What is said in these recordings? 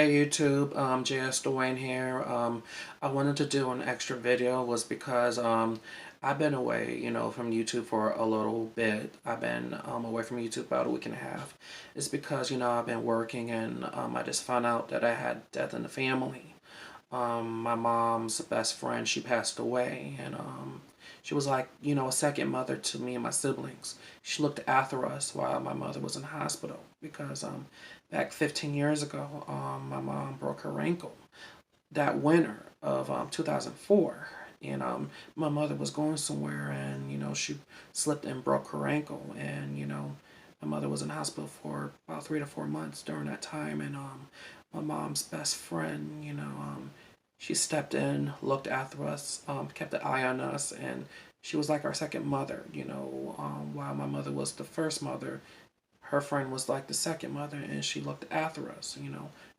Hey YouTube, JS Dwayne here. I wanted to do an extra video was because I've been away, from YouTube for a little bit. I've been away from YouTube about a week and a half. It's because, I've been working and I just found out that I had death in the family. My mom's best friend, she passed away, and she was like, a second mother to me and my siblings. She looked after us while my mother was in the hospital because back 15 years ago, my mom broke her ankle that winter of 2004. And my mother was going somewhere, and she slipped and broke her ankle, and my mother was in hospital for about 3 to 4 months during that time. And my mom's best friend, she stepped in, looked after us, kept an eye on us, and she was like our second mother. While my mother was the first mother, her friend was like the second mother, and she looked after us,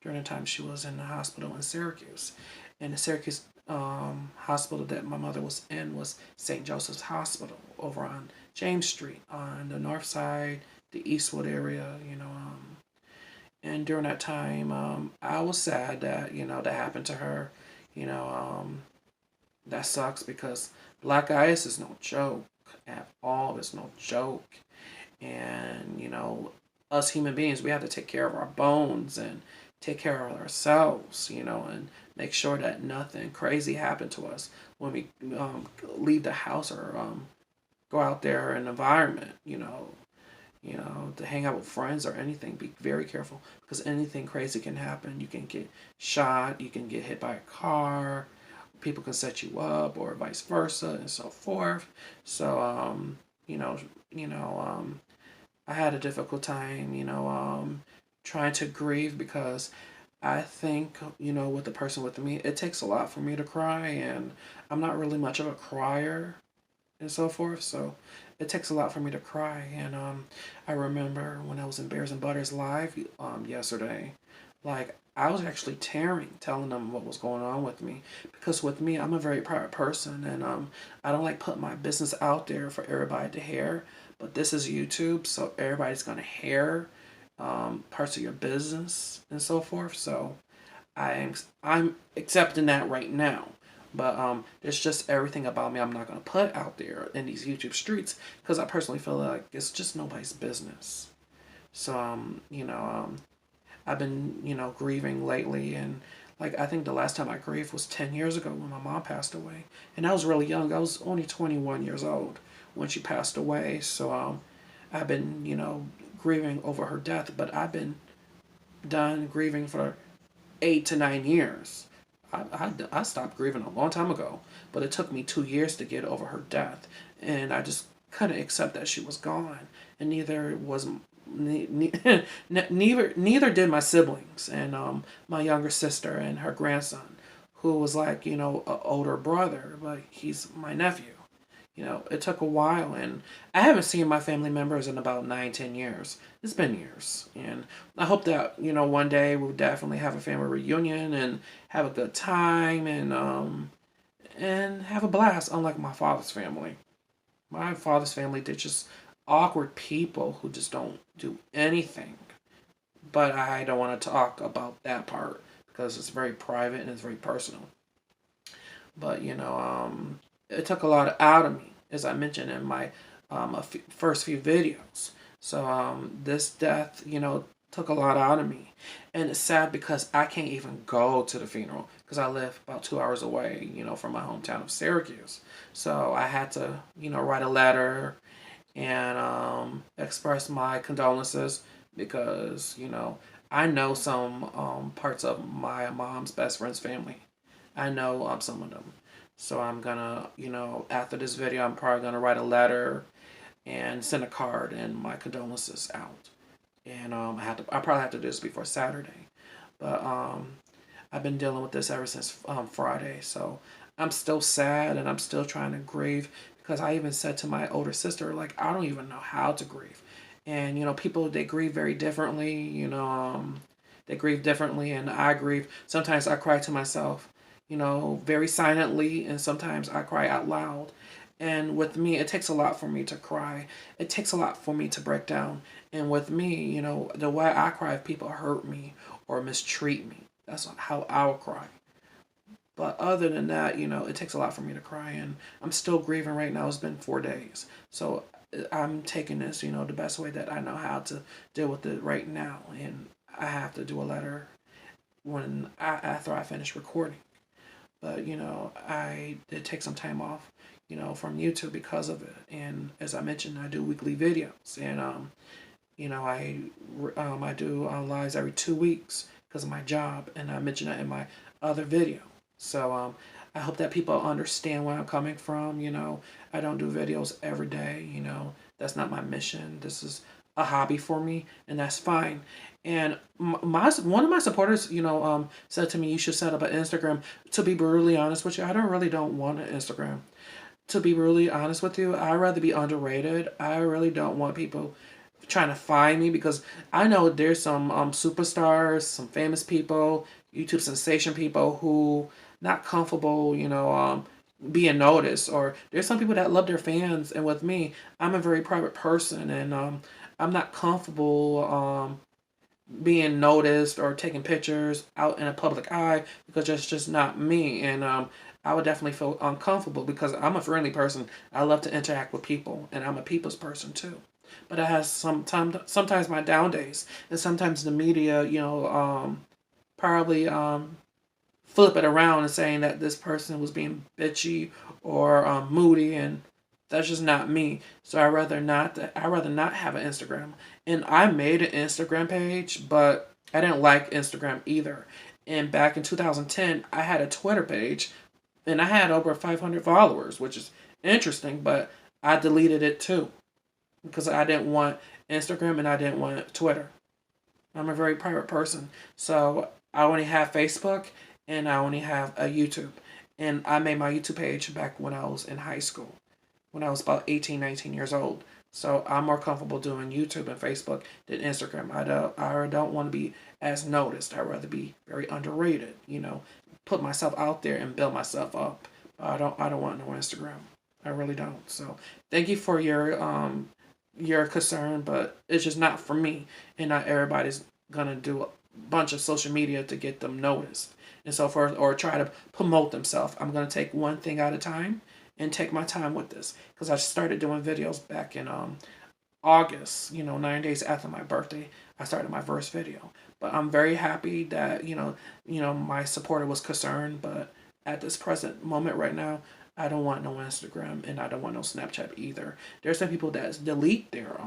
during the time she was in the hospital in Syracuse. And the Syracuse hospital that my mother was in was St. Joseph's Hospital over on James Street on the north side, the Eastwood area, and during that time, I was sad that, that happened to her. You know, um, that sucks because black ice is no joke at all. It's no joke. And, us human beings, we have to take care of our bones and take care of ourselves, and make sure that nothing crazy happened to us when we leave the house or go out there in the environment, to hang out with friends or anything. Be very careful because anything crazy can happen. You can get shot, you can get hit by a car, people can set you up, or vice versa, and so forth. So, you know, you know, I had a difficult time, trying to grieve because I think, with the person with me, it takes a lot for me to cry, and I'm not really much of a crier and so forth. So it takes a lot for me to cry. And I remember when I was in Bears and Butters live yesterday, like I was actually tearing, telling them what was going on with me, because with me, I'm a very private person, and I don't like putting my business out there for everybody to hear. But this is YouTube, so everybody's gonna hear parts of your business and so forth. So I'm accepting that right now. But there's just everything about me I'm not gonna put out there in these YouTube streets because I personally feel like it's just nobody's business. So I've been grieving lately, and like I think the last time I grieved was 10 years ago when my mom passed away, and I was really young. I was only 21 years old when she passed away. So I've been grieving over her death, but I've been done grieving for 8 to 9 years. I stopped grieving a long time ago, but it took me 2 years to get over her death, and I just couldn't accept that she was gone, and neither was neither did my siblings and my younger sister and her grandson, who was like a older brother, but he's my nephew. It took a while, and I haven't seen my family members in about 9, 10 years. It's been years, and I hope that one day we'll definitely have a family reunion and have a good time and have a blast. Unlike my father's family, they're just awkward people who just don't do anything. But I don't want to talk about that part because it's very private and it's very personal. But it took a lot out of me, as I mentioned in my first few videos. So this death, took a lot out of me, and it's sad because I can't even go to the funeral because I live about 2 hours away, from my hometown of Syracuse. So I had to, write a letter and express my condolences because I know some parts of my mom's best friend's family. I know some of them. So I'm gonna, after this video, I'm probably gonna write a letter and send a card and my condolences out. And I probably have to do this before Saturday. But I've been dealing with this ever since Friday. So I'm still sad and I'm still trying to grieve because I even said to my older sister, like, I don't even know how to grieve. And people, they grieve very differently. They grieve differently, and I grieve. Sometimes I cry to myself, very silently, and sometimes I cry out loud. And with me, it takes a lot for me to cry. It takes a lot for me to break down. And with me, the way I cry, if people hurt me or mistreat me, That's how I'll cry. But other than that, it takes a lot for me to cry, and I'm still grieving right now. It's been 4 days, so I'm taking this, the best way that I know how to deal with it right now, and I have to do a letter after I finish recording. But I did take some time off, from YouTube because of it, and as I mentioned, I do weekly videos, and I do lives every 2 weeks because of my job, and I mentioned that in my other video. So I hope that people understand where I'm coming from. I don't do videos every day. That's not my mission. This is a hobby for me, and that's fine. And one of my supporters, said to me, "You should set up an Instagram." To be brutally honest with you, I really don't want an Instagram. To be really honest with you, I'd rather be underrated. I really don't want people trying to find me, because I know there's some superstars, some famous people, YouTube sensation people who not comfortable, being noticed. Or there's some people that love their fans, and with me, I'm a very private person, and I'm not comfortable being noticed or taking pictures out in a public eye, because that's just not me. And I would definitely feel uncomfortable, because I'm a friendly person. I love to interact with people, and I'm a people's person too. But I have sometimes my down days, and sometimes the media, probably flip it around and saying that this person was being bitchy or moody, and that's just not me. So I rather not. I rather not have an Instagram. And I made an Instagram page, but I didn't like Instagram either. And back in 2010, I had a Twitter page, and I had over 500 followers, which is interesting. But I deleted it too, because I didn't want Instagram and I didn't want Twitter. I'm a very private person. So I only have Facebook, and I only have a YouTube. And I made my YouTube page back when I was in high school, when I was about 18, 19 years old. So I'm more comfortable doing YouTube and Facebook than Instagram. I don't want to be as noticed. I'd rather be very underrated, put myself out there and build myself up. I don't want no Instagram. I really don't. So thank you for your concern, but it's just not for me, and not everybody's gonna do a bunch of social media to get them noticed and so forth, or try to promote themselves. I'm gonna take one thing at a time and take my time with this, because I started doing videos back in August. 9 days after my birthday, I started my first video. But I'm very happy that my supporter was concerned. But at this present moment right now, I don't want no Instagram, and I don't want no Snapchat either. There's some people that delete their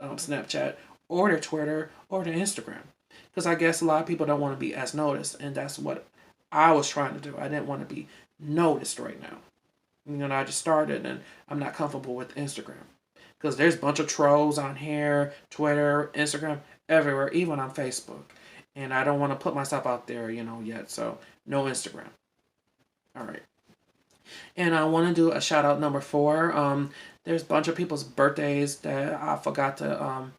Snapchat or their Twitter or their Instagram, because I guess a lot of people don't want to be as noticed, and that's what I was trying to do. I didn't want to be noticed right now. I just started, and I'm not comfortable with Instagram, because there's a bunch of trolls on here, Twitter, Instagram, everywhere, even on Facebook. And I don't want to put myself out there, yet. So no Instagram. All right. And I want to do a shout out number 4. There's a bunch of people's birthdays that I forgot to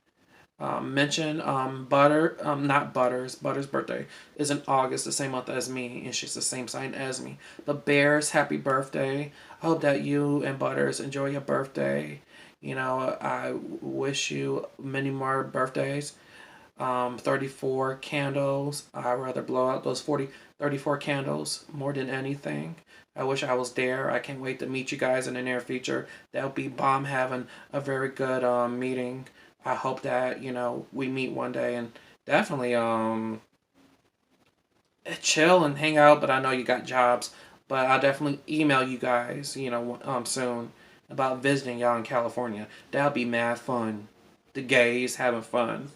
mention. Not Butters. Butters' birthday is in August, the same month as me, and she's the same sign as me. But Bears, happy birthday. I hope that you and Butters enjoy your birthday. I wish you many more birthdays. 34 candles. I'd rather blow out those 34 candles more than anything. I wish I was there. I can't wait to meet you guys in the near future. That would be bomb, having a very good meeting. I hope that, we meet one day, and definitely chill and hang out. But I know you got jobs. But I'll definitely email you guys, soon, about visiting y'all in California. That'll be mad fun. The gays having fun.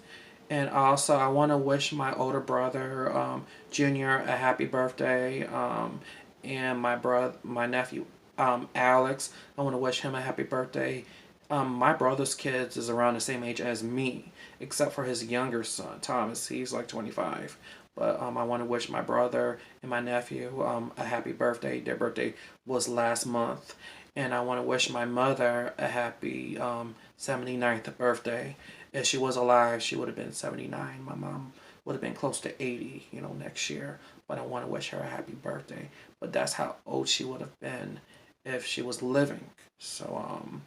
And also, I want to wish my older brother, Junior, a happy birthday. And my nephew, Alex, I want to wish him a happy birthday. My brother's kids is around the same age as me, except for his younger son, Thomas. He's like 25. But I want to wish my brother and my nephew a happy birthday. Their birthday was last month. And I want to wish my mother a happy 79th birthday. If she was alive, she would have been 79. My mom would have been close to 80, next year. But I want to wish her a happy birthday. But that's how old she would have been if she was living. So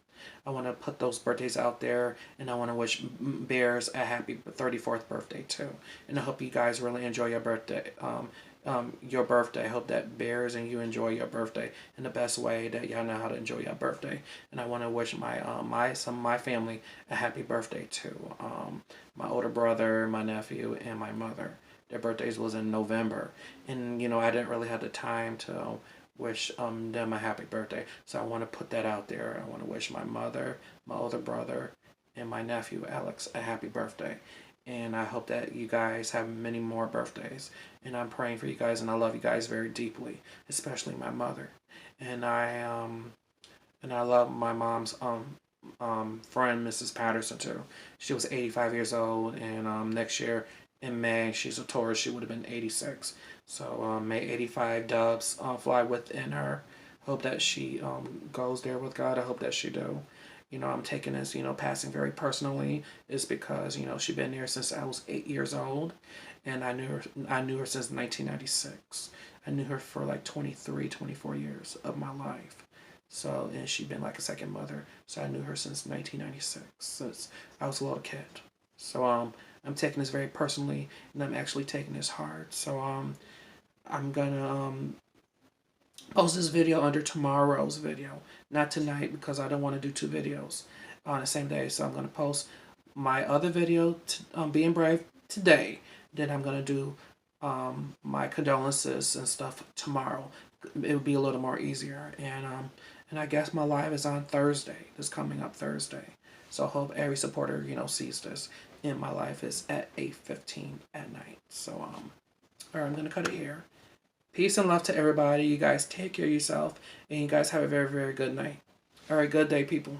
I want to put those birthdays out there, and I want to wish Bears a happy 34th birthday too. And I hope you guys really enjoy your birthday. Your birthday. I hope that Bears and you enjoy your birthday in the best way that y'all know how to enjoy your birthday. And I want to wish some of my family a happy birthday too. My older brother, my nephew, and my mother. Their birthdays was in November, and I didn't really have the time to wish them a happy birthday. So I want to put that out there. I want to wish my mother, my older brother, and my nephew Alex a happy birthday. And I hope that you guys have many more birthdays. And I'm praying for you guys, and I love you guys very deeply, especially my mother. And I love my mom's friend, Mrs. Patterson, too. She was 85 years old, and next year in May, she's a Taurus. She would have been 86. So may 85 doves fly within her. Hope that she goes there with God. I hope that she do. I'm taking this, passing very personally, is because, she's been there since I was 8 years old, and I knew her since 1996. I knew her for like 23, 24 years of my life. So, and she's been like a second mother. So I knew her since 1996, since I was a little kid. So I'm taking this very personally, and I'm actually taking this hard. So I'm gonna post this video under tomorrow's video, not tonight, because I don't want to do two videos on the same day. So I'm gonna post my other video, being brave, today. Then I'm gonna do my condolences and stuff tomorrow. It would be a little more easier, and I guess my live is on Thursday. This coming up Thursday. So I hope every supporter sees this. And my life is at 8:15 at night. So all right, I'm gonna cut it here. Peace and love to everybody. You guys take care of yourself, and you guys have a very, very good night. All right, good day, people.